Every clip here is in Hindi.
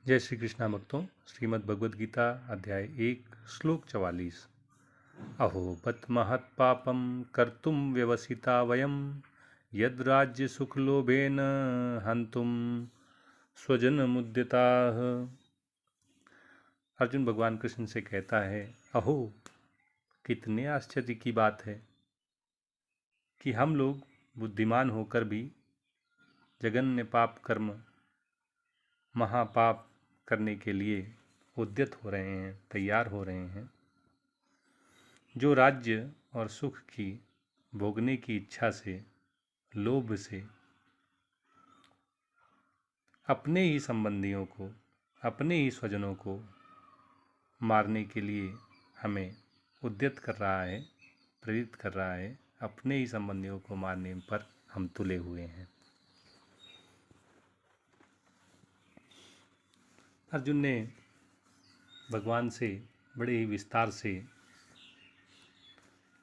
जय श्री कृष्णा भक्तों। श्रीमद् भगवद गीता अध्याय 1 श्लोक 44। अहो बत महत् पापम कर्तुम व्यवसिता वयम यद राज्य सुख लोभेन हंतुम स्वजन मुद्यताः। अर्जुन भगवान कृष्ण से कहता है, अहो कितने आश्चर्य की बात है कि हम लोग बुद्धिमान होकर भी जघन्य पाप कर्म महापाप करने के लिए उद्यत हो रहे हैं, तैयार हो रहे हैं। जो राज्य और सुख की भोगने की इच्छा से, लोभ से अपने ही संबंधियों को, अपने ही स्वजनों को मारने के लिए हमें उद्यत कर रहा है, प्रेरित कर रहा है, अपने ही संबंधियों को मारने पर हम तुले हुए हैं। अर्जुन ने भगवान से बड़े ही विस्तार से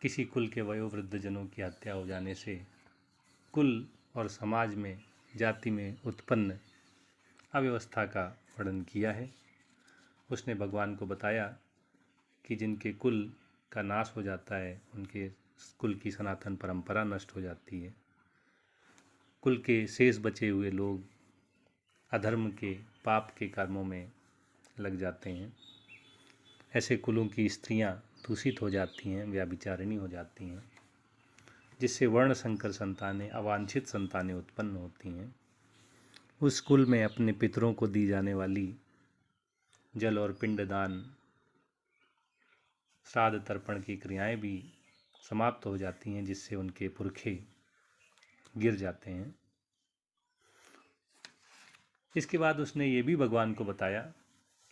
किसी कुल के वयोवृद्ध जनों की हत्या हो जाने से कुल और समाज में, जाति में उत्पन्न अव्यवस्था का वर्णन किया है। उसने भगवान को बताया कि जिनके कुल का नाश हो जाता है, उनके कुल की सनातन परंपरा नष्ट हो जाती है। कुल के शेष बचे हुए लोग अधर्म के, पाप के कर्मों में लग जाते हैं। ऐसे कुलों की स्त्रियां दूषित हो जाती हैं, व्यभिचारिणी हो जाती हैं, जिससे वर्ण संकर संतानें, अवांछित संतानें उत्पन्न होती हैं। उस कुल में अपने पितरों को दी जाने वाली जल और पिंडदान, श्राद्ध तर्पण की क्रियाएं भी समाप्त हो जाती हैं, जिससे उनके पुरखे गिर जाते हैं। इसके बाद उसने ये भी भगवान को बताया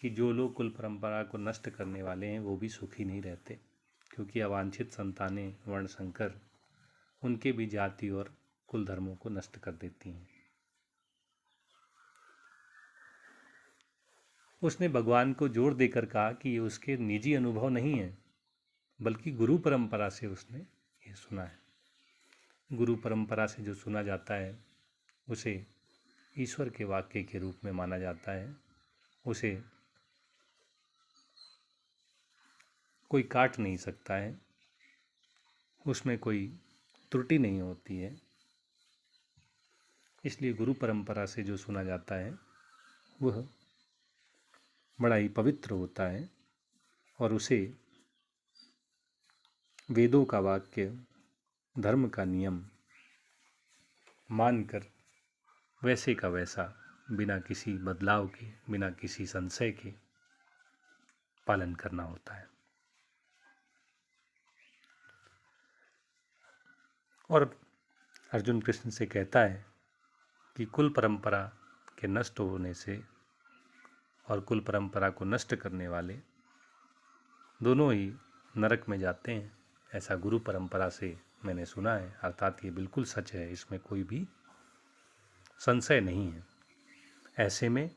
कि जो लोग कुल परंपरा को नष्ट करने वाले हैं वो भी सुखी नहीं रहते, क्योंकि अवांछित संतानें, वर्ण संकर, उनके भी जाति और कुल धर्मों को नष्ट कर देती हैं। उसने भगवान को जोर देकर कहा कि ये उसके निजी अनुभव नहीं है, बल्कि गुरु परंपरा से उसने ये सुना है। गुरु परंपरा से जो सुना जाता है उसे ईश्वर के वाक्य के रूप में माना जाता है। उसे कोई काट नहीं सकता है, उसमें कोई त्रुटि नहीं होती है। इसलिए गुरु परंपरा से जो सुना जाता है वह बड़ा ही पवित्र होता है और उसे वेदों का वाक्य, धर्म का नियम मानकर वैसे का वैसा, बिना किसी बदलाव के, बिना किसी संशय के पालन करना होता है। और अर्जुन कृष्ण से कहता है कि कुल परंपरा के नष्ट होने से और कुल परंपरा को नष्ट करने वाले दोनों ही नरक में जाते हैं। ऐसा गुरु परंपरा से मैंने सुना है, अर्थात ये बिल्कुल सच है, इसमें कोई भी संशय नहीं है। ऐसे में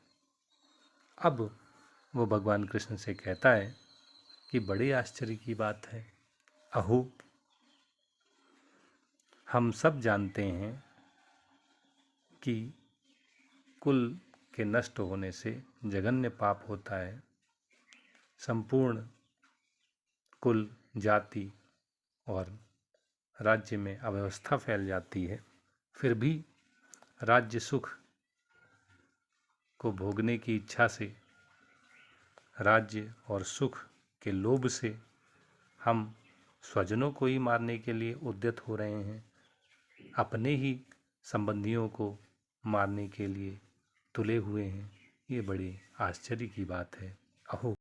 अब वो भगवान कृष्ण से कहता है कि बड़े आश्चर्य की बात है, अहो हम सब जानते हैं कि कुल के नष्ट होने से जघन्य पाप होता है, संपूर्ण कुल, जाति और राज्य में अव्यवस्था फैल जाती है। फिर भी राज्य सुख को भोगने की इच्छा से, राज्य और सुख के लोभ से हम स्वजनों को ही मारने के लिए उद्यत हो रहे हैं, अपने ही संबंधियों को मारने के लिए तुले हुए हैं। ये बड़े आश्चर्य की बात है, अहो।